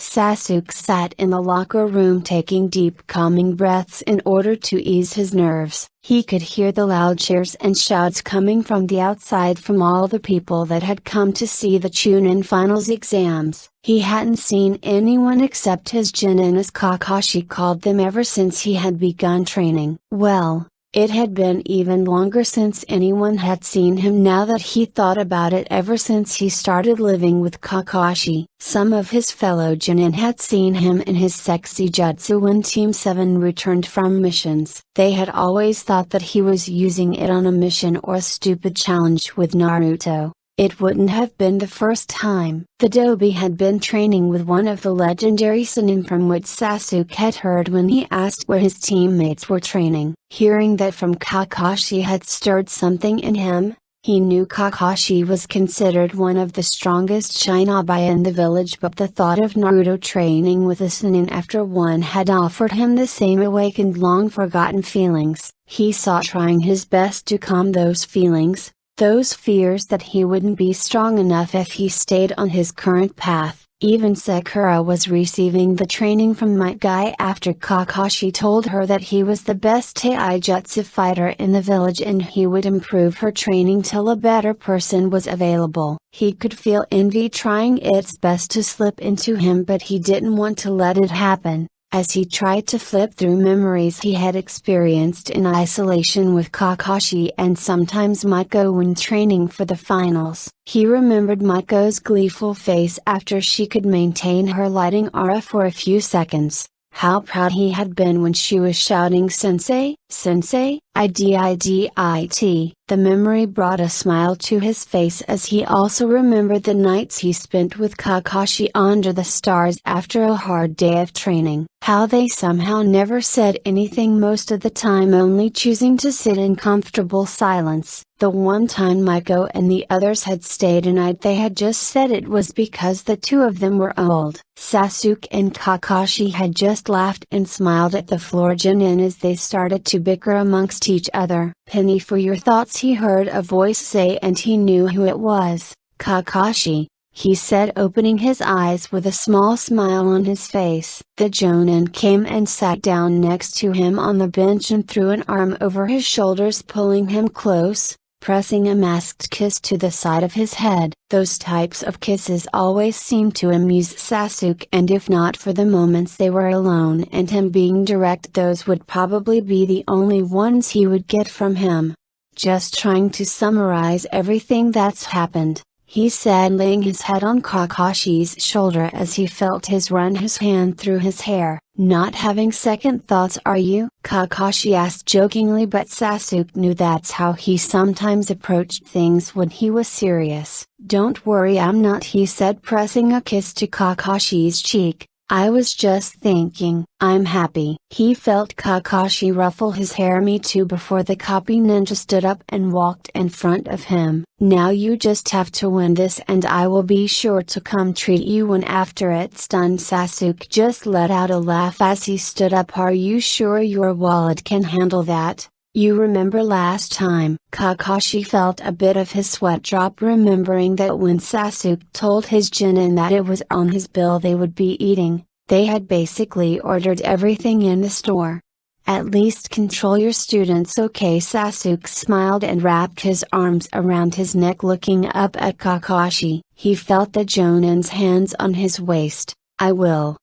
Sasuke sat in the locker room taking deep calming breaths in order to ease his nerves. He could hear the loud cheers and shouts coming from the outside from all the people that had come to see the Chunin finals exams. He hadn't seen anyone except his Chunin, as Kakashi called them, ever since he had begun training. Well, it had been even longer since anyone had seen him, now that he thought about it, ever since he started living with Kakashi. Some of his fellow Chunin had seen him in his sexy jutsu when Team 7 returned from missions. They had always thought that he was using it on a mission or a stupid challenge with Naruto. It wouldn't have been the first time. The Dobi had been training with one of the legendary Chunin, from which Sasuke had heard when he asked where his teammates were training. Hearing that from Kakashi had stirred something in him. He knew Kakashi was considered one of the strongest Shinobi in the village, but the thought of Naruto training with a Chunin after one had offered him the same awakened long forgotten feelings. He saw trying his best to calm those feelings. Those fears that he wouldn't be strong enough if he stayed on his current path. Even Sakura was receiving the training from Might Guy after Kakashi told her that he was the best taijutsu fighter in the village and he would improve her training till a better person was available. He could feel envy trying its best to slip into him, but he didn't want to let it happen. As he tried to flip through memories he had experienced in isolation with Kakashi and sometimes Miko when training for the finals, he remembered Miko's gleeful face after she could maintain her lighting aura for a few seconds. How proud he had been when she was shouting "Sensei, Sensei, idit." The memory brought a smile to his face as he also remembered the nights he spent with Kakashi under the stars after a hard day of training. How they somehow never said anything most of the time, only choosing to sit in comfortable silence. The one time Miko and the others had stayed a night, they had just said it was because the two of them were old. Sasuke and Kakashi had just laughed and smiled at the floor Chunin as they started to bicker amongst each other. "Penny for your thoughts," he heard a voice say, and he knew who it was. "Kakashi," he said, opening his eyes with a small smile on his face. The Chunin came and sat down next to him on the bench and threw an arm over his shoulders, pulling him close, pressing a masked kiss to the side of his head. Those types of kisses always seemed to amuse Sasuke, and if not for the moments they were alone and him being direct, those would probably be the only ones he would get from him. "Just trying to summarize everything that's happened," he said, laying his head on Kakashi's shoulder as he felt run his hand through his hair. "Not having second thoughts, are you?" Kakashi asked jokingly, but Sasuke knew that's how he sometimes approached things when he was serious. "Don't worry, I'm not," he said, pressing a kiss to Kakashi's cheek. "I was just thinking, I'm happy." He felt Kakashi ruffle his hair. "Me too," before the copy ninja stood up and walked in front of him. "Now you just have to win this and I will be sure to come treat you when after it's done." Sasuke just let out a laugh as he stood up. "Are you sure your wallet can handle that? You remember last time?" Kakashi felt a bit of his sweat drop, remembering that when Sasuke told his Chunin that it was on his bill they would be eating, they had basically ordered everything in the store. "At least control your students, okay?" Sasuke smiled and wrapped his arms around his neck, looking up at Kakashi. He felt the Chunin's hands on his waist. "I will.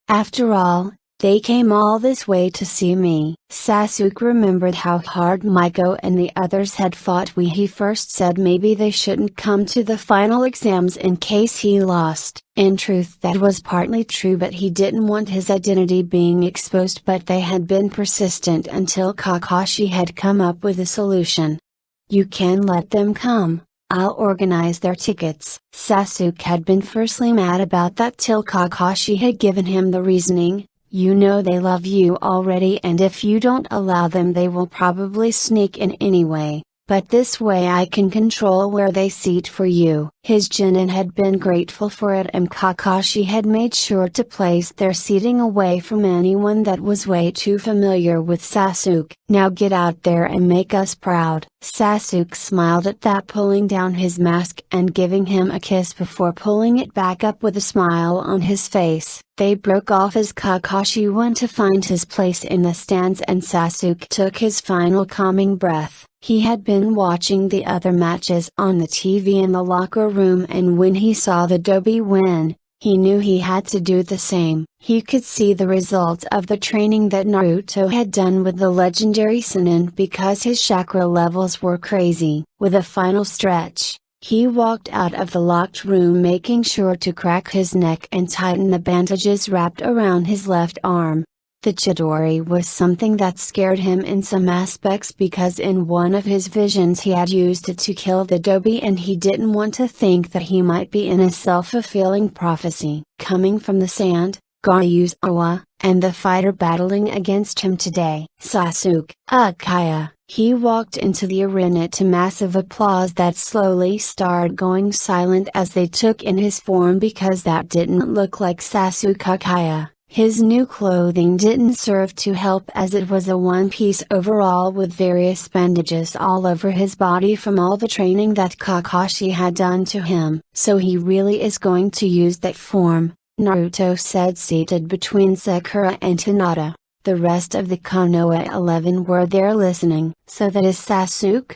After all, they came all this way to see me." Sasuke remembered how hard Miko and the others had fought when he first said maybe they shouldn't come to the final exams in case he lost. In truth, that was partly true, but he didn't want his identity being exposed. But they had been persistent until Kakashi had come up with a solution. "You can let them come. I'll organize their tickets." Sasuke had been firstly mad about that till Kakashi had given him the reasoning. "You know they love you already, and if you don't allow them they will probably sneak in anyway. but this way I can control where they seat for you." His genin had been grateful for it, and Kakashi had made sure to place their seating away from anyone that was way too familiar with Sasuke. "Now get out there and make us proud." Sasuke smiled at that, pulling down his mask and giving him a kiss before pulling it back up with a smile on his face. They broke off as Kakashi went to find his place in the stands, and Sasuke took his final calming breath. He had been watching the other matches on the TV in the locker room, and when he saw the Dobe win, he knew he had to do the same. He could see the results of the training that Naruto had done with the legendary Chunin because his chakra levels were crazy. With a final stretch, he walked out of the locked room, making sure to crack his neck and tighten the bandages wrapped around his left arm. The Chidori was something that scared him in some aspects because in one of his visions he had used it to kill the Dobe, and he didn't want to think that he might be in a self-fulfilling prophecy. Coming from the sand, Gaara used Awa, and the fighter battling against him today, Sasuke, Ukaya. He walked into the arena to massive applause that slowly started going silent as they took in his form, because that didn't look like Sasuke Ukaya. His new clothing didn't serve to help, as it was a one-piece overall with various bandages all over his body from all the training that Kakashi had done to him. "So he really is going to use that form," Naruto said, seated between Sakura and Hinata. The rest of the Konoha 11 were there listening. "So that is Sasuke?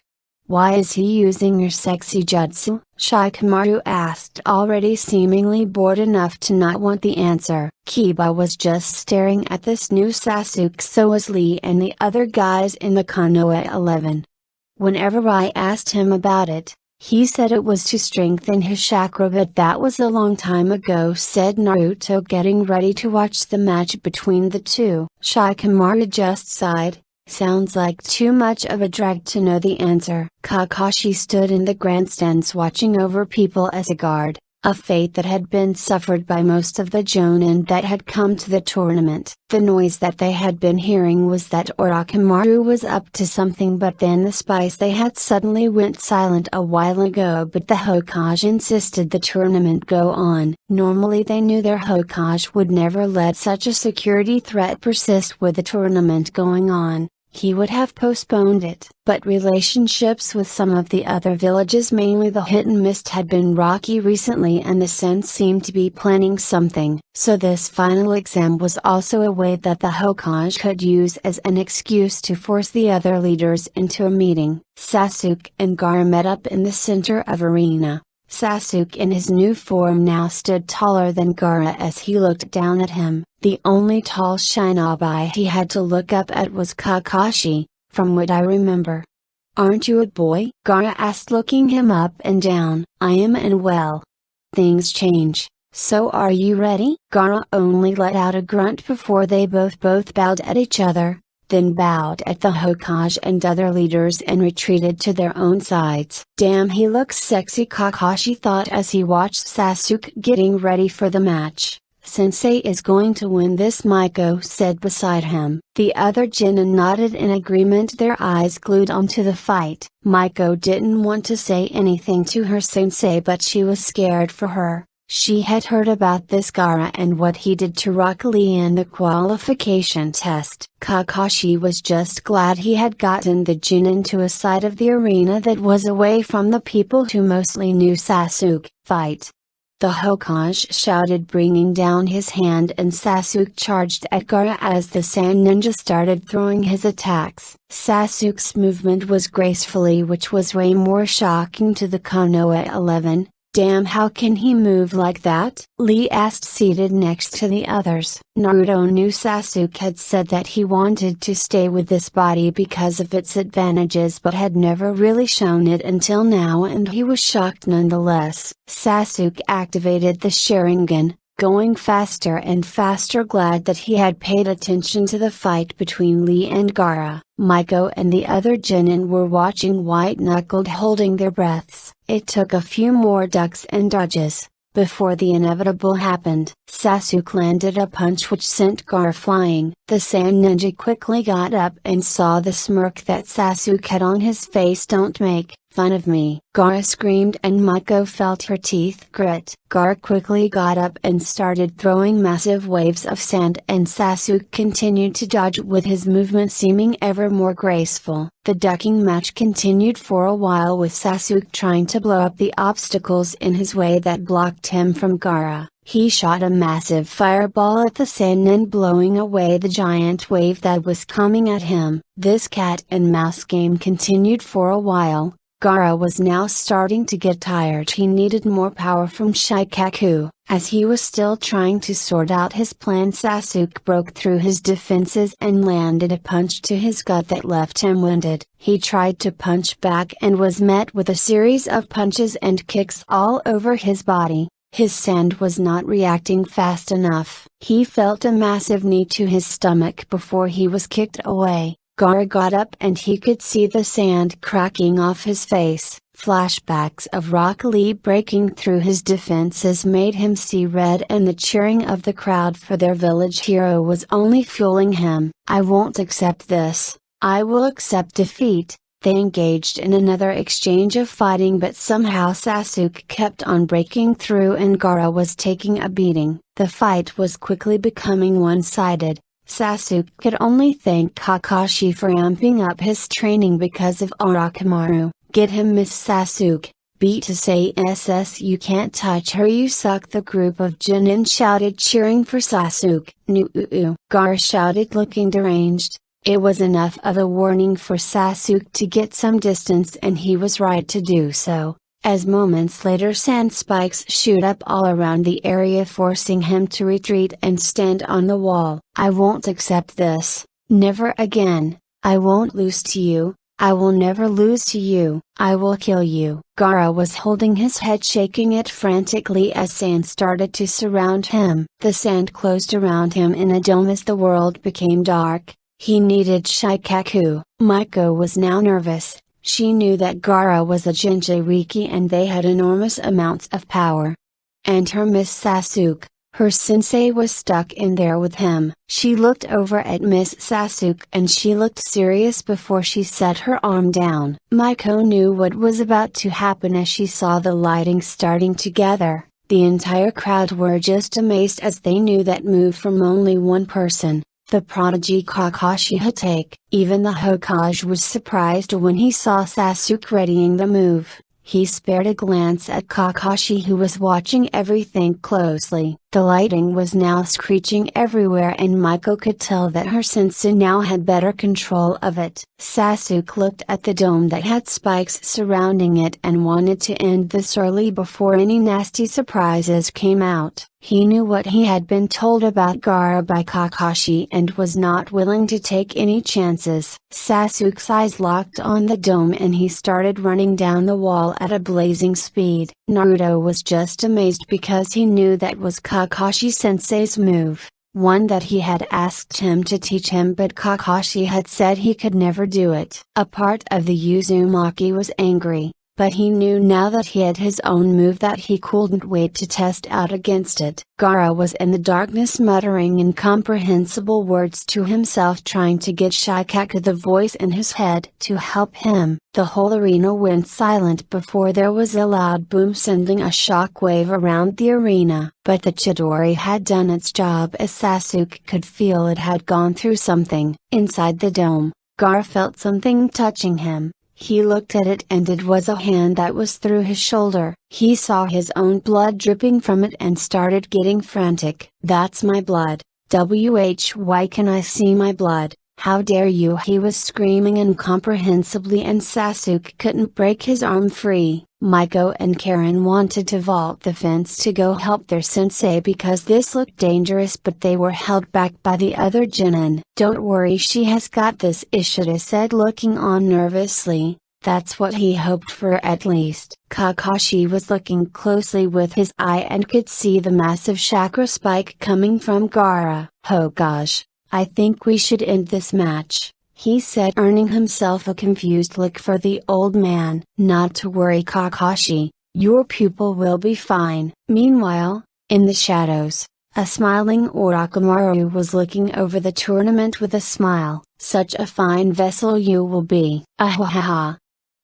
Why is he using your sexy jutsu?" Shikamaru asked, already seemingly bored enough to not want the answer. Kiba was just staring at this new Sasuke, so was Lee and the other guys in the Konoha 11. "Whenever I asked him about it, he said it was to strengthen his chakra, but that was a long time ago," said Naruto, getting ready to watch the match between the two. Shikamaru just sighed. "Sounds like too much of a drag to know the answer." Kakashi stood in the grandstands watching over people as a guard, a fate that had been suffered by most of the Jonin that had come to the tournament. The noise that they had been hearing was that Orochimaru was up to something, but then the spies they had suddenly went silent a while ago. But the Hokage insisted the tournament go on. Normally they knew their Hokage would never let such a security threat persist with the tournament going on. He would have postponed it. But relationships with some of the other villages, mainly the Hidden Mist, had been rocky recently, and the Sen seemed to be planning something. So this final exam was also a way that the Hokage could use as an excuse to force the other leaders into a meeting. Sasuke and Gaara met up in the center of arena. Sasuke in his new form now stood taller than Gaara as he looked down at him. The only tall shinobi he had to look up at was Kakashi, from what I remember. "Aren't you a boy?" Gaara asked, looking him up and down. "I am, and well, things change. So are you ready?" Gaara only let out a grunt before they both bowed at each other, then bowed at the Hokage and other leaders and retreated to their own sides. "Damn, he looks sexy," Kakashi thought as he watched Sasuke getting ready for the match. "Sensei is going to win this," Maiko said beside him. The other Genin nodded in agreement, their eyes glued onto the fight. Maiko didn't want to say anything to her sensei, but she was scared for her. She had heard about this Gaara and what he did to Rock Lee in the qualification test. Kakashi was just glad he had gotten the Chunin to a side of the arena that was away from the people who mostly knew Sasuke. "Fight!" the Hokage shouted, bringing down his hand, and Sasuke charged at Gaara as the Sand Ninja started throwing his attacks. Sasuke's movement was gracefully, which was way more shocking to the Konoha 11. "Damn, how can he move like that?" Lee asked, seated next to the others. Naruto knew Sasuke had said that he wanted to stay with this body because of its advantages, but had never really shown it until now, and he was shocked nonetheless. Sasuke activated the Sharingan, going faster and faster, glad that he had paid attention to the fight between Lee and Gaara. Maiko and the other Genin were watching white-knuckled, holding their breaths. It took a few more ducks and dodges, Before the inevitable happened, Sasuke landed a punch which sent Gaara flying. The sand ninja quickly got up and saw the smirk that Sasuke had on his face. "Don't make fun of me!" Gaara screamed and Miko felt her teeth grit. Gaara quickly got up and started throwing massive waves of sand and Sasuke continued to dodge with his movement seeming ever more graceful. The ducking match continued for a while with Sasuke trying to blow up the obstacles in his way that blocked him from Gaara. He shot a massive fireball at the Sannin blowing away the giant wave that was coming at him. This cat and mouse game continued for a while. Gaara was now starting to get tired. He needed more power from Shikaku. As he was still trying to sort out his plan, Sasuke broke through his defenses and landed a punch to his gut that left him winded. He tried to punch back and was met with a series of punches and kicks all over his body. His sand was not reacting fast enough. He felt a massive knee to his stomach before he was kicked away. Gaara got up and he could see the sand cracking off his face. Flashbacks of Rock Lee breaking through his defenses made him see red and the cheering of the crowd for their village hero was only fueling him. "I won't accept this. I will accept defeat." They engaged in another exchange of fighting but somehow Sasuke kept on breaking through and Gaara was taking a beating. The fight was quickly becoming one-sided. Sasuke could only thank Kakashi for amping up his training because of Orochimaru. "Get him, Miss Sasuke. Beat to say SS, you can't touch her, you suck," the group of Chunin shouted cheering for Sasuke. "Nuu," Gaara shouted looking deranged. It was enough of a warning for Sasuke to get some distance and he was right to do so, as moments later sand spikes shoot up all around the area forcing him to retreat and stand on the wall. "I won't accept this. Never again. I won't lose to you. I will never lose to you. I will kill you." Gaara was holding his head, shaking it frantically as sand started to surround him. The sand closed around him in a dome as the world became dark. He needed Shikaku. Miko was now nervous. She knew that Gaara was a Jinchuriki and they had enormous amounts of power. And her Miss Sasuke, her sensei, was stuck in there with him. She looked over at Miss Sasuke and she looked serious before she set her arm down. Miko knew what was about to happen as she saw the lighting starting to gather. The entire crowd were just amazed as they knew that move from only one person. The prodigy Kakashi had taken. Even the Hokage was surprised when he saw Sasuke readying the move. He spared a glance at Kakashi who was watching everything closely. The lighting was now screeching everywhere and Miko could tell that her sensei now had better control of it. Sasuke looked at the dome that had spikes surrounding it and wanted to end this early before any nasty surprises came out. He knew what he had been told about Gaara by Kakashi and was not willing to take any chances. Sasuke's eyes locked on the dome and he started running down the wall at a blazing speed. Naruto was just amazed because he knew that was Kakashi sensei's move, one that he had asked him to teach him but Kakashi had said he could never do it. A part of the Uzumaki was angry, but he knew now that he had his own move that he couldn't wait to test out against it. Gaara was in the darkness muttering incomprehensible words to himself, trying to get Shikaku, the voice in his head, to help him. The whole arena went silent before there was a loud boom sending a shockwave around the arena. But the Chidori had done its job as Sasuke could feel it had gone through something. Inside the dome, Gaara felt something touching him. He looked at it and it was a hand that was through his shoulder. He saw his own blood dripping from it and started getting frantic. "That's my blood. Why can I see my blood? How dare you?" he was screaming incomprehensibly and Sasuke couldn't break his arm free. Miko and Karen wanted to vault the fence to go help their sensei because this looked dangerous, but they were held back by the other Chunin. "Don't worry, she has got this," Ishida said, looking on nervously. That's what he hoped for at least. Kakashi was looking closely with his eye and could see the massive chakra spike coming from Gaara. "Oh gosh, I think we should end this match," he said, earning himself a confused look for the old man. "Not to worry, Kakashi, Your pupil will be fine. Meanwhile, in the shadows, a smiling Orochimaru was looking over the tournament with a smile. Such a fine vessel you will be. Ahaha.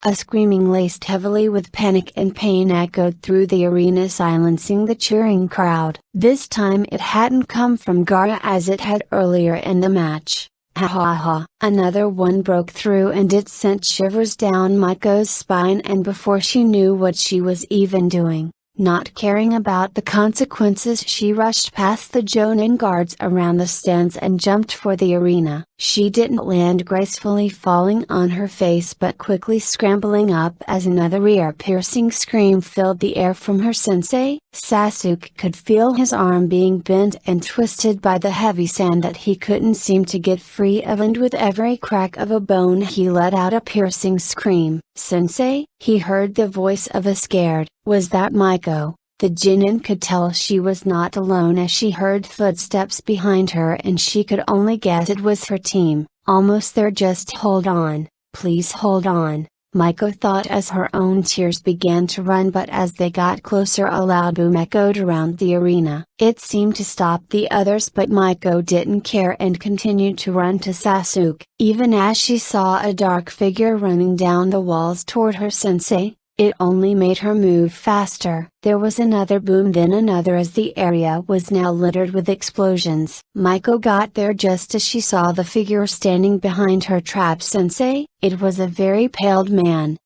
A screaming laced heavily with panic and pain echoed through the arena, silencing the cheering crowd. This time it hadn't come from Gaara as it had earlier in the match. Ha ha ha. Another one broke through and it sent shivers down Maiko's spine, and before she knew what she was even doing, not caring about the consequences, she rushed past the Jonin guards around the stands and jumped for the arena. She didn't land gracefully, falling on her face, but quickly scrambling up as another ear-piercing scream filled the air from her sensei. Sasuke could feel his arm being bent and twisted by the heavy sand that he couldn't seem to get free of, and with every crack of a bone he let out a piercing scream. "Sensei?" He heard the voice of a scared, "Was that Maiko?" The Chunin could tell she was not alone as she heard footsteps behind her, and she could only guess it was her team. "Almost there, just hold on, please hold on," Maiko thought as her own tears began to run, but as they got closer a loud boom echoed around the arena. It seemed to stop the others, but Maiko didn't care and continued to run to Sasuke. Even as she saw a dark figure running down the walls toward her sensei, it only made her move faster. There was another boom, then another, as the area was now littered with explosions. Maiko got there just as she saw the figure standing behind her trap sensei. It was a very pale man,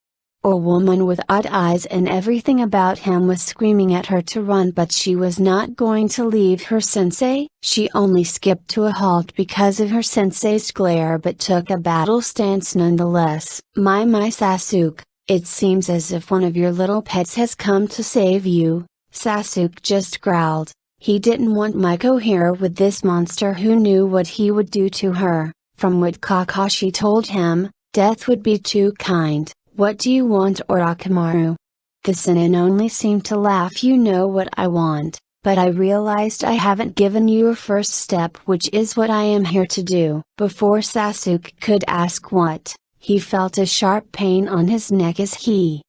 or woman, with odd eyes, and everything about him was screaming at her to run, but she was not going to leave her sensei. She only skipped to a halt because of her sensei's glare, but took a battle stance nonetheless. My Sasuke, it seems as if one of your little pets has come to save you," Sasuke just growled. He didn't want Maiko here with this monster who knew what he would do to her. From what Kakashi told him, death would be too kind. "What do you want, Orochimaru?" The Chunin only seemed to laugh. "You know what I want, but I realized I haven't given you a first step, which is what I am here to do." Before Sasuke could ask what, he felt a sharp pain on his neck as he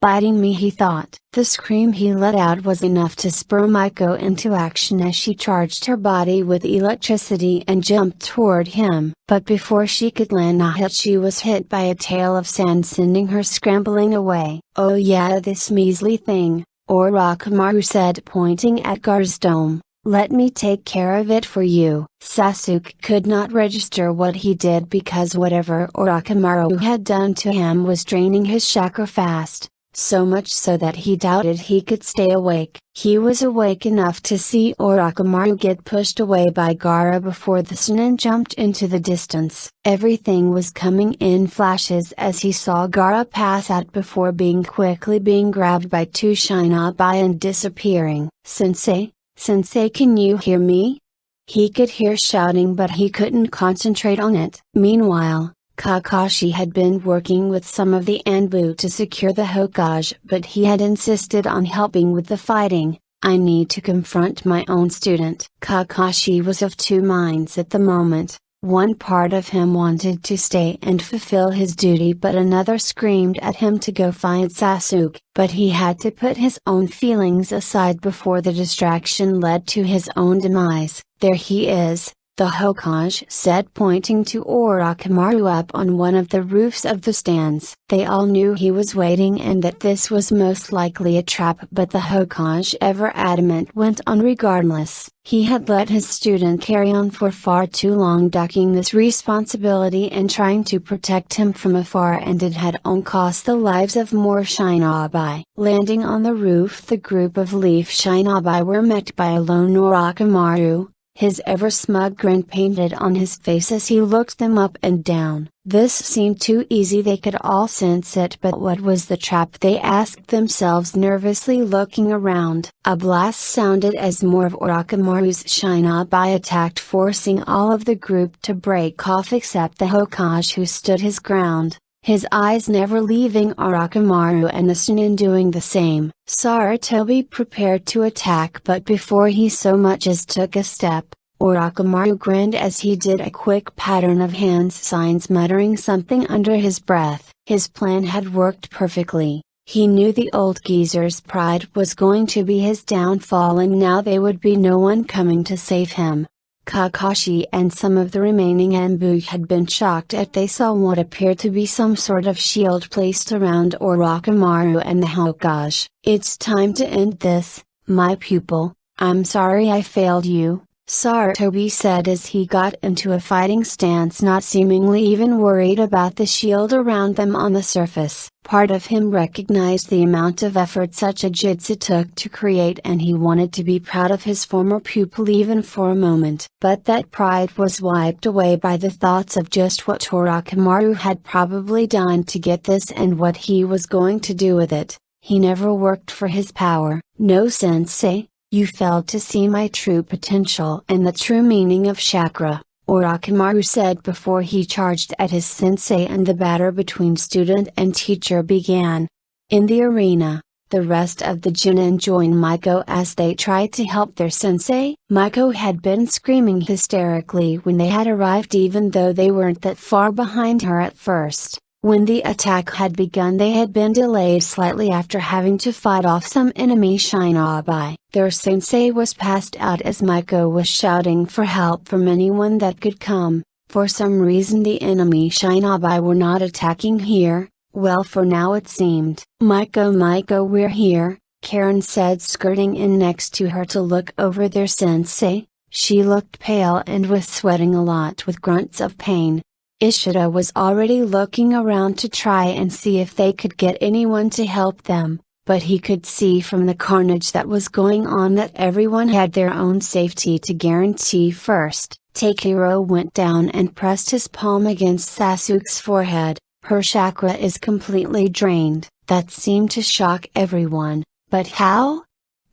biting me, he thought. The scream he let out was enough to spur Maiko into action as she charged her body with electricity and jumped toward him. But before she could land a hit, she was hit by a tail of sand, sending her scrambling away. "Oh yeah, this measly thing," Orochimaru said, pointing at Gaara's dome. "Let me take care of it for you." Sasuke could not register what he did because whatever Orochimaru had done to him was draining his chakra fast, so much so that he doubted he could stay awake. He was awake enough to see Orochimaru get pushed away by Gaara before the Chunin jumped into the distance. Everything was coming in flashes as he saw Gaara pass out before being quickly grabbed by two Shinobi and disappearing. "Sensei? Sensei, can you hear me?" He could hear shouting, but he couldn't concentrate on it. Meanwhile, Kakashi had been working with some of the Anbu to secure the Hokage, but he had insisted on helping with the fighting. "I need to confront my own student." Kakashi was of two minds at the moment. One part of him wanted to stay and fulfill his duty, but another screamed at him to go find Sasuke. But he had to put his own feelings aside before the distraction led to his own demise. "There he is," the Hokage said, pointing to Orochimaru up on one of the roofs of the stands. They all knew he was waiting and that this was most likely a trap, but the Hokage, ever adamant, went on regardless. He had let his student carry on for far too long, ducking this responsibility and trying to protect him from afar, and it had only cost the lives of more Shinobi. Landing on the roof, the group of Leaf Shinobi were met by a lone Orochimaru, his ever smug grin painted on his face as he looked them up and down. This seemed too easy, they could all sense it, but what was the trap, they asked themselves, nervously looking around. A blast sounded as more of Orochimaru's Shinobi attacked, forcing all of the group to break off except the Hokage, who stood his ground, his eyes never leaving Orochimaru, and the Chunin doing the same. Sarutobi prepared to attack, but before he so much as took a step, Orochimaru grinned as he did a quick pattern of hand signs, muttering something under his breath. His plan had worked perfectly. He knew the old geezer's pride was going to be his downfall and now there would be no one coming to save him. Kakashi and some of the remaining Anbu had been shocked as they saw what appeared to be some sort of shield placed around Orochimaru and the Hokage. "It's time to end this, my pupil. I'm sorry I failed you," Sarutobi said as he got into a fighting stance, not seemingly even worried about the shield around them on the surface. Part of him recognized the amount of effort such a jutsu took to create and he wanted to be proud of his former pupil even for a moment. But that pride was wiped away by the thoughts of just what Orochimaru had probably done to get this and what he was going to do with it. He never worked for his power. "No, sensei. You failed to see my true potential and the true meaning of chakra," Orochimaru said before he charged at his sensei and the battle between student and teacher began. In the arena, the rest of the Chunin joined Miko as they tried to help their sensei. Miko had been screaming hysterically when they had arrived even though they weren't that far behind her at first. When the attack had begun they had been delayed slightly after having to fight off some enemy shinobi. Their sensei was passed out as Miko was shouting for help from anyone that could come. For some reason the enemy shinobi were not attacking here. Well, for now it seemed. Miko, we're here," Karen said, skirting in next to her to look over their sensei. She looked pale and was sweating a lot with grunts of pain. Ishida was already looking around to try and see if they could get anyone to help them, but he could see from the carnage that was going on that everyone had their own safety to guarantee first. Teika went down and pressed his palm against Sasuke's forehead. "Her chakra is completely drained." That seemed to shock everyone, but how?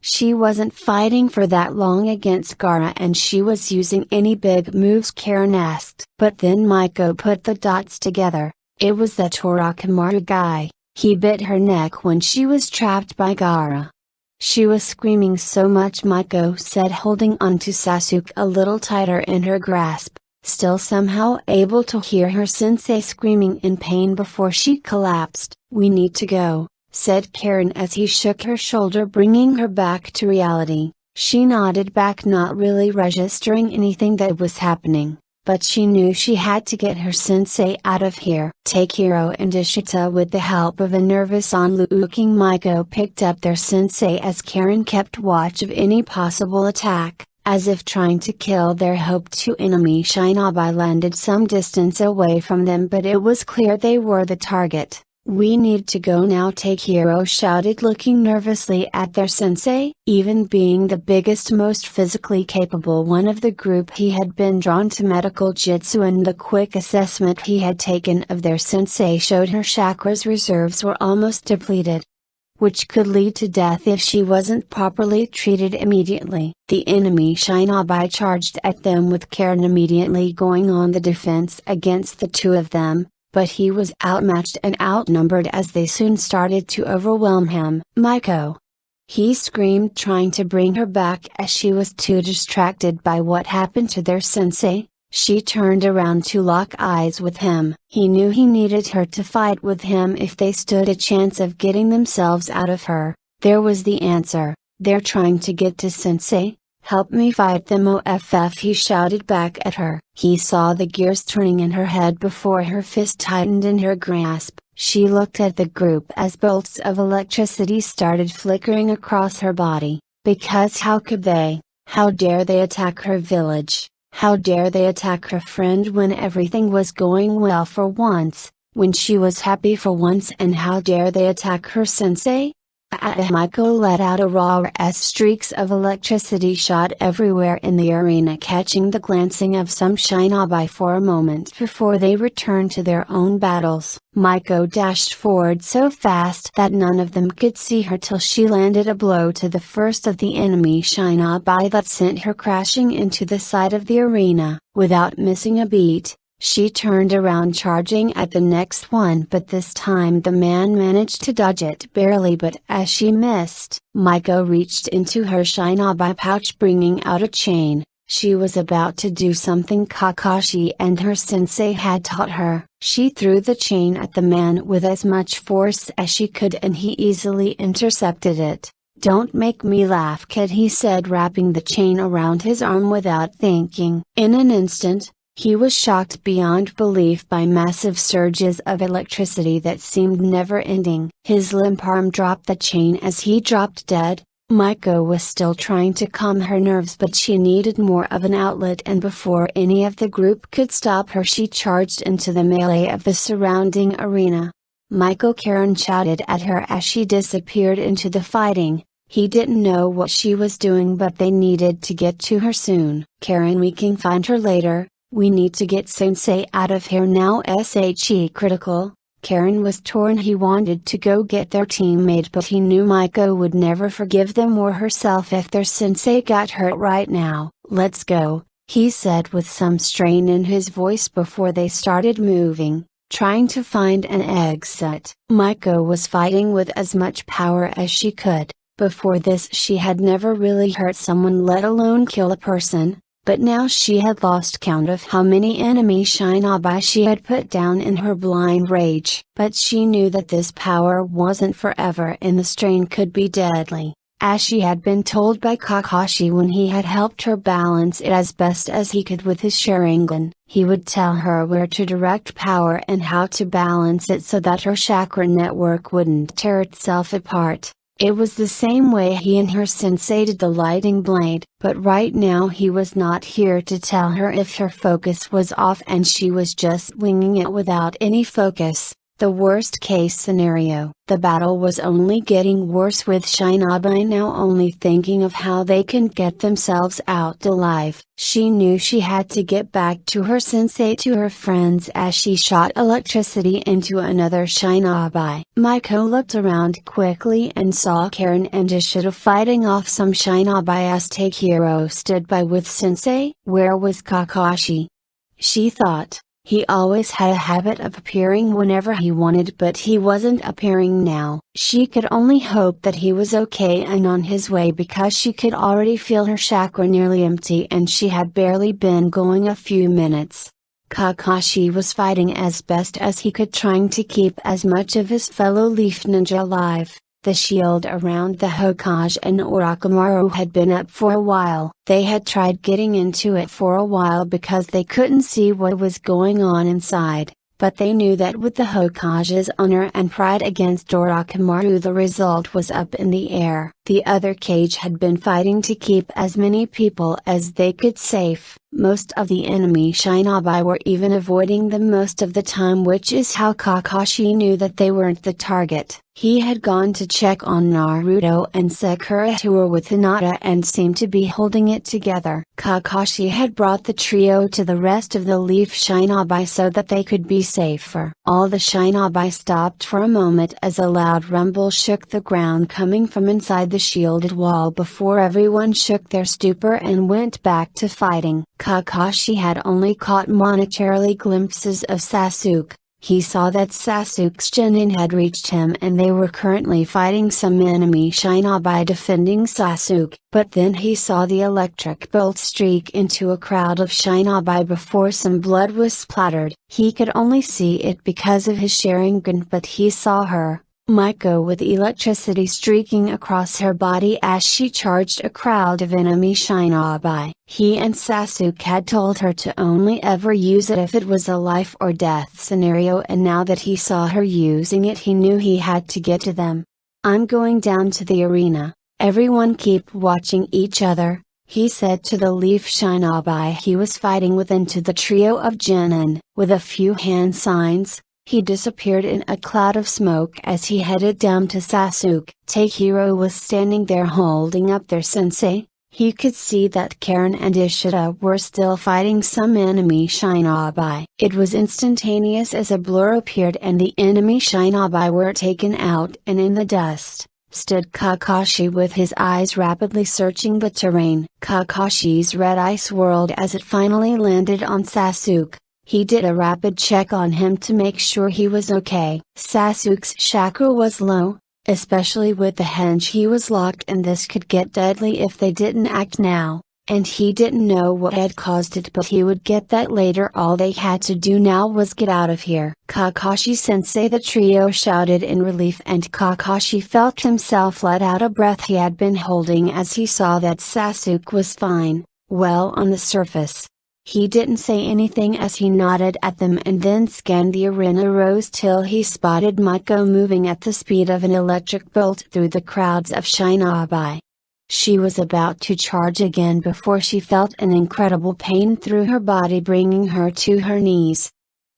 She wasn't fighting for that long against Gaara and she was using any big moves, Karen asked. But then Miko put the dots together. It was that Orochimaru guy. He bit her neck when she was trapped by Gaara. She was screaming so much, Miko said, holding onto Sasuke a little tighter in her grasp, still somehow able to hear her sensei screaming in pain before she collapsed. "We need to go," said Karen as he shook her shoulder, bringing her back to reality. She nodded back, not really registering anything that was happening, but she knew she had to get her sensei out of here. Teika and Ishida, with the help of a nervous onlooking Miko, picked up their sensei as Karen kept watch of any possible attack, as if trying to kill their hoped-to enemy shinobi landed some distance away from them, but it was clear they were the target. "We need to go now," Teika shouted, looking nervously at their sensei. Even being the biggest, most physically capable one of the group, he had been drawn to medical jutsu, and the quick assessment he had taken of their sensei showed her chakra's reserves were almost depleted, which could lead to death if she wasn't properly treated immediately. The enemy shinobi charged at them with Karen immediately going on the defense against the two of them. But he was outmatched and outnumbered as they soon started to overwhelm him. "Miko!" he screamed, trying to bring her back as she was too distracted by what happened to their sensei. She turned around to lock eyes with him. He knew he needed her to fight with him if they stood a chance of getting themselves out of her. There was the answer. "They're trying to get to sensei. Help me fight them, OFF," he shouted back at her. He saw the gears turning in her head before her fist tightened in her grasp. She looked at the group as bolts of electricity started flickering across her body. Because how could they? How dare they attack her village? How dare they attack her friend when everything was going well for once, when she was happy for once, and how dare they attack her sensei? Miko let out a roar as streaks of electricity shot everywhere in the arena, catching the glancing of some shinobi for a moment before they returned to their own battles. Miko dashed forward so fast that none of them could see her till she landed a blow to the first of the enemy shinobi that sent her crashing into the side of the arena. Without missing a beat, she turned around, charging at the next one, but this time the man managed to dodge it barely. But as she missed, Miko reached into her shinobi pouch, bringing out a chain, She was about to do something Kakashi and her sensei had taught her. She threw the chain at the man with as much force as she could and he easily intercepted it. "Don't make me laugh, kid," he said, wrapping the chain around his arm without thinking. In an instant, he was shocked beyond belief by massive surges of electricity that seemed never ending. His limp arm dropped the chain as he dropped dead. Miko was still trying to calm her nerves, but she needed more of an outlet, and before any of the group could stop her, she charged into the melee of the surrounding arena. Miko Karen shouted at her as she disappeared into the fighting. He didn't know what she was doing, but they needed to get to her soon. "Karen, we can find her later. We need to get Sensei out of here now." SHE critical. Karen was torn. He wanted to go get their teammate, but he knew Miko would never forgive them or herself if their sensei got hurt right now. "Let's go," he said with some strain in his voice before they started moving, trying to find an exit. Miko was fighting with as much power as she could. Before this she had never really hurt someone, let alone kill a person. But now she had lost count of how many enemy shinobi she had put down in her blind rage. But she knew that this power wasn't forever and the strain could be deadly. As she had been told by Kakashi when he had helped her balance it as best as he could with his Sharingan, he would tell her where to direct power and how to balance it so that her chakra network wouldn't tear itself apart. It was the same way he and her sensei did the lighting blade, but right now he was not here to tell her if her focus was off and she was just winging it without any focus. The worst case scenario. The battle was only getting worse with shinobi now only thinking of how they can get themselves out alive. She knew she had to get back to her sensei, to her friends, as she shot electricity into another shinobi. Miko looked around quickly and saw Karen and Ishida fighting off some shinobi as Takehiro stood by with sensei. Where was Kakashi? She thought. He always had a habit of appearing whenever he wanted, but he wasn't appearing now. She could only hope that he was okay and on his way, because she could already feel her chakra nearly empty and she had barely been going a few minutes. Kakashi was fighting as best as he could, trying to keep as much of his fellow leaf ninja alive. The shield around the Hokage and Orochimaru had been up for a while. They had tried getting into it for a while because they couldn't see what was going on inside, but they knew that with the Hokage's honor and pride against Orochimaru, the result was up in the air. The other cage had been fighting to keep as many people as they could safe. Most of the enemy shinobi were even avoiding them most of the time, which is how Kakashi knew that they weren't the target. He had gone to check on Naruto and Sakura, who were with Hinata and seemed to be holding it together. Kakashi had brought the trio to the rest of the leaf shinobi so that they could be safer. All the shinobi stopped for a moment as a loud rumble shook the ground coming from inside the shielded wall before everyone shook their stupor and went back to fighting. Kakashi had only caught momentarily glimpses of Sasuke. He saw that Sasuke's Chunin had reached him and they were currently fighting some enemy shinobi defending Sasuke, but then he saw the electric bolt streak into a crowd of shinobi before some blood was splattered. He could only see it because of his Sharingan, but he saw her, Miko, with electricity streaking across her body as she charged a crowd of enemy shinobi. He and Sasuke had told her to only ever use it if it was a life or death scenario, and now that he saw her using it, he knew he had to get to them. "I'm going down to the arena. Everyone keep watching each other," he said to the leaf shinobi he was fighting with and to the trio of genin. With a few hand signs, he disappeared in a cloud of smoke as he headed down to Sasuke. Takehiro was standing there holding up their sensei. He could see that Karen and Ishida were still fighting some enemy shinobi. It was instantaneous as a blur appeared and the enemy shinobi were taken out, and in the dust stood Kakashi with his eyes rapidly searching the terrain. Kakashi's red eye swirled as it finally landed on Sasuke. He did a rapid check on him to make sure he was okay. Sasuke's chakra was low, especially with the henge he was locked, and this could get deadly if they didn't act now. and he didn't know what had caused it, but he would get that later. All they had to do now was get out of here. Kakashi-sensei, the trio shouted in relief, and Kakashi felt himself let out a breath he had been holding as he saw that Sasuke was fine, well on the surface. He didn't say anything as he nodded at them and then scanned the arena rows till he spotted Miko moving at the speed of an electric bolt through the crowds of shinobi. She was about to charge again before she felt an incredible pain through her body, bringing her to her knees.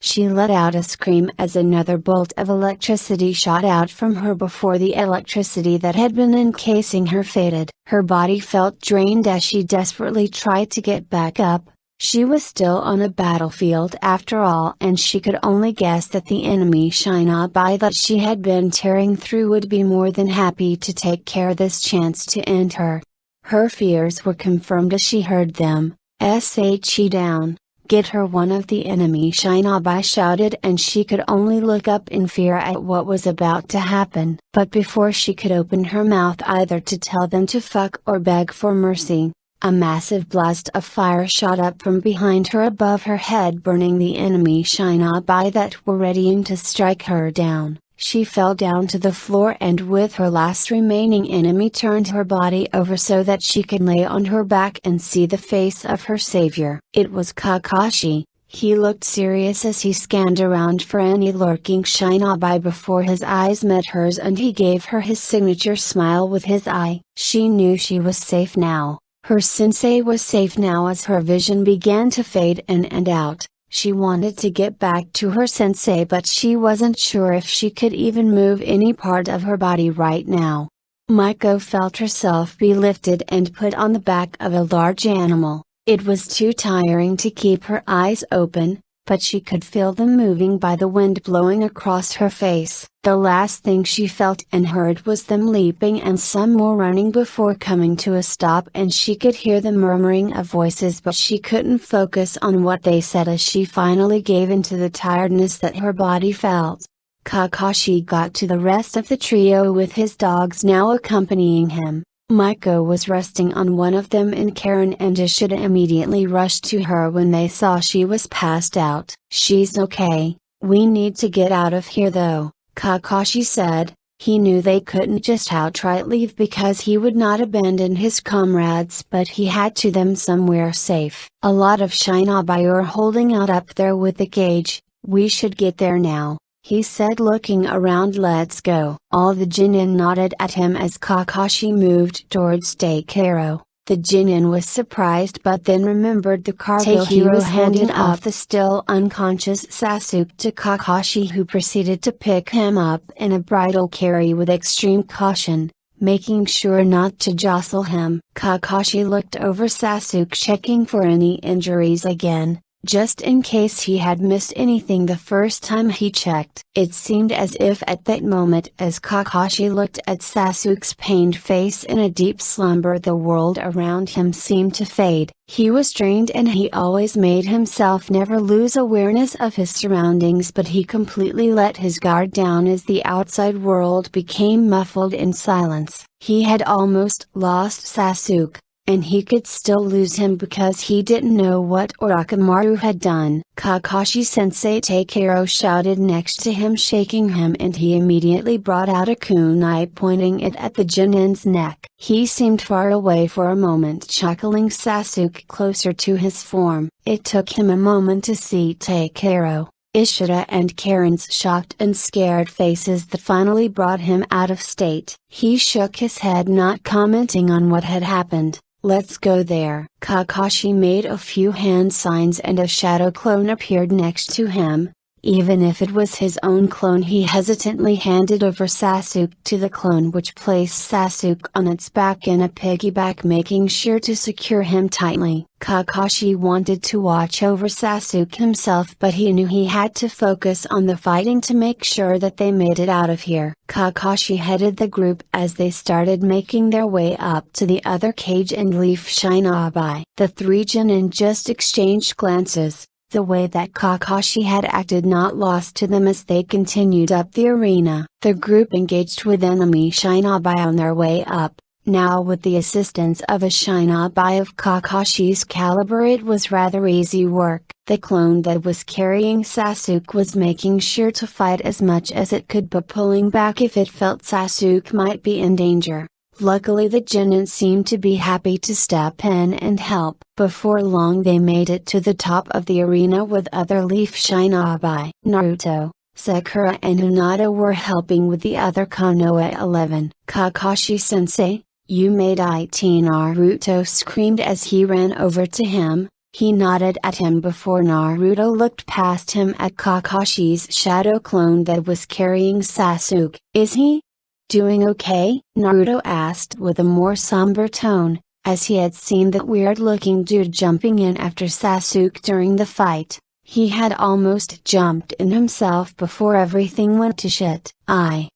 She let out a scream as another bolt of electricity shot out from her before the electricity that had been encasing her faded. Her body felt drained as she desperately tried to get back up. She was still on a battlefield after all, and she could only guess that the enemy shinobi that she had been tearing through would be more than happy to take care of this chance to end her. Her fears were confirmed as she heard them. "She down, get her," one of the enemy shinobi shouted, and she could only look up in fear at what was about to happen. But before she could open her mouth either to tell them to fuck or beg for mercy, a massive blast of fire shot up from behind her above her head, burning the enemy shinobi that were readying to strike her down. She fell down to the floor, and with her last remaining enemy turned her body over so that she could lay on her back and see the face of her savior. It was Kakashi. He looked serious as he scanned around for any lurking shinobi before his eyes met hers, and he gave her his signature smile with his eye. She knew she was safe now. Her sensei was safe now. As her vision began to fade in and out, she wanted to get back to her sensei, but she wasn't sure if she could even move any part of her body right now. Miko felt herself be lifted and put on the back of a large animal. It was too tiring to keep her eyes open, but she could feel them moving by the wind blowing across her face. The last thing she felt and heard was them leaping and some more running before coming to a stop, and she could hear the murmuring of voices, but she couldn't focus on what they said as she finally gave in to the tiredness that her body felt. Kakashi got to the rest of the trio with his dogs now accompanying him. Miko was resting on one of them, and Karen and Ishida immediately rushed to her when they saw she was passed out. "She's okay, we need to get out of here though," Kakashi said. He knew they couldn't just outright leave because he would not abandon his comrades, but he had to them somewhere safe. "A lot of shinobi are holding out up there with the cage, we should get there now," he said, looking around. "Let's go." All the Chunin nodded at him as Kakashi moved towards Teika. The Chunin was surprised, but then remembered the cargo he was handed off the still unconscious Sasuke to Kakashi, who proceeded to pick him up in a bridal carry with extreme caution, making sure not to jostle him. Kakashi looked over Sasuke, checking for any injuries again, just in case he had missed anything the first time he checked. It seemed as if at that moment, as Kakashi looked at Sasuke's pained face in a deep slumber, the world around him seemed to fade. He was trained and he always made himself never lose awareness of his surroundings, but he completely let his guard down as the outside world became muffled in silence. He had almost lost Sasuke, and he could still lose him because he didn't know what Orochimaru had done. Kakashi-sensei Teika shouted next to him, shaking him, and he immediately brought out a kunai, pointing it at the Chunin's neck. He seemed far away for a moment, chuckling Sasuke closer to his form. It took him a moment to see Teika, Ishida and Karen's shocked and scared faces that finally brought him out of state. He shook his head, not commenting on what had happened. "Let's go there." Kakashi made a few hand signs and a shadow clone appeared next to him. Even if it was his own clone, he hesitantly handed over Sasuke to the clone, which placed Sasuke on its back in a piggyback, making sure to secure him tightly. Kakashi wanted to watch over Sasuke himself, but he knew he had to focus on the fighting to make sure that they made it out of here. Kakashi headed the group as they started making their way up to the other cage and leaf shinobi. The three Chunin just exchanged glances. The way that Kakashi had acted not lost to them as they continued up the arena. The group engaged with enemy shinobi on their way up, Now with the assistance of a shinobi of Kakashi's caliber, it was rather easy work. The clone that was carrying Sasuke was making sure to fight as much as it could, but pulling back if it felt Sasuke might be in danger. Luckily the Chunin seemed to be happy to step in and help. Before long they made it to the top of the arena with other leaf shinobi. Naruto, Sakura and Hinata were helping with the other Konoha 11. Kakashi-sensei, you made it, Naruto screamed as he ran over to him. He nodded at him before Naruto looked past him at Kakashi's shadow clone that was carrying Sasuke. Is he doing okay? Naruto asked with a more somber tone, as he had seen that weird-looking dude jumping in after Sasuke during the fight. He had almost jumped in himself before everything went to shit. I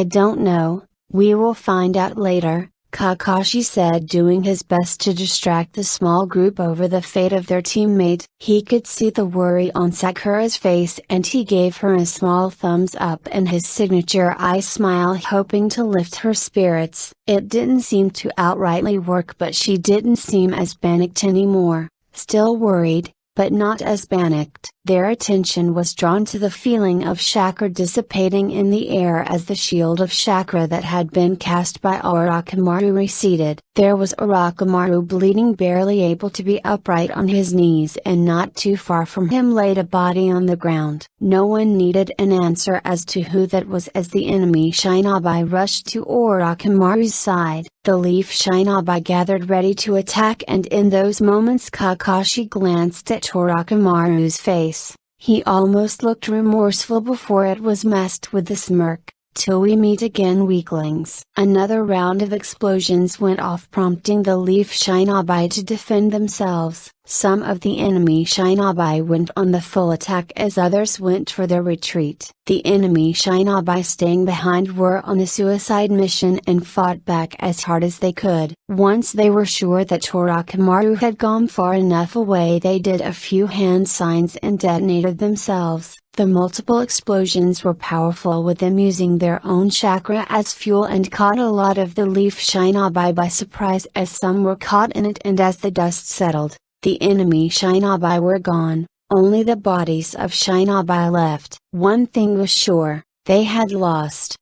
don't know, we will find out later, Kakashi said, doing his best to distract the small group over the fate of their teammate. He could see the worry on Sakura's face and he gave her a small thumbs up and his signature eye smile, hoping to lift her spirits. It didn't seem to outrightly work, but she didn't seem as panicked anymore, still worried, but not as panicked. Their attention was drawn to the feeling of chakra dissipating in the air as the shield of chakra that had been cast by Orochimaru receded. There was Orochimaru bleeding, barely able to be upright on his knees, and not too far from him laid a body on the ground. No one needed an answer as to who that was as the enemy shinobi rushed to Orochimaru's side. The leaf shinobi gathered ready to attack, and in those moments Kakashi glanced at Orochimaru's face. He almost looked remorseful before it was masked with a smirk. Till we meet again, weaklings. Another round of explosions went off, prompting the leaf shinobi to defend themselves. Some of the enemy shinobi went on the full attack as others went for their retreat. The enemy shinobi staying behind were on a suicide mission and fought back as hard as they could. Once they were sure that Orochimaru had gone far enough away, they did a few hand signs and detonated themselves. The multiple explosions were powerful, with them using their own chakra as fuel, and caught a lot of the leaf shinobi by surprise as some were caught in it, and as the dust settled, the enemy shinobi were gone, only the bodies of shinobi left. One thing was sure, they had lost.